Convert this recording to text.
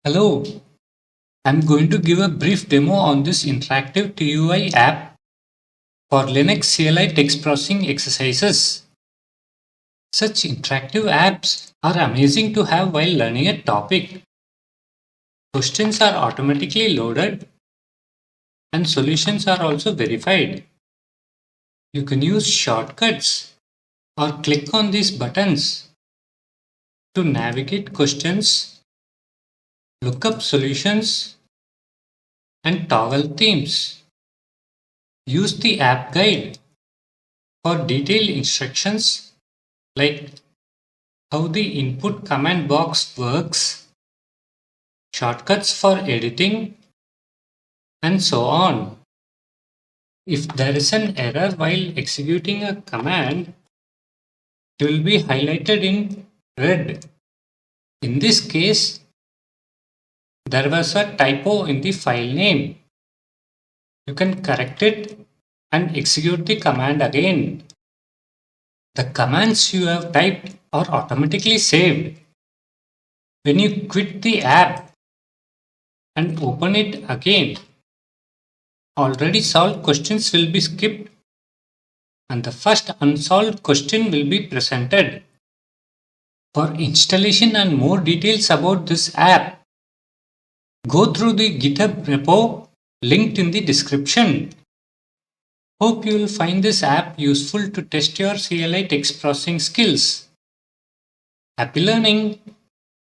Hello, I'm going to give a brief demo on this interactive TUI app for Linux CLI text processing exercises. Such interactive apps are amazing to have while learning a topic. Questions are automatically loaded and solutions are also verified. You can use shortcuts or click on these buttons to navigate questions, look up solutions, and toggle themes. Use the app guide for detailed instructions like how the input command box works, shortcuts for editing, and so on. If there is an error while executing a command, it will be highlighted in red. In this case, there was a typo in the file name. You can correct it and execute the command again. The commands you have typed are automatically saved. When you quit the app and open it again, already solved questions will be skipped and the first unsolved question will be presented. For installation and more details about this app, go through the GitHub repo linked in the description. Hope you will find this app useful to test your CLI text processing skills. Happy learning!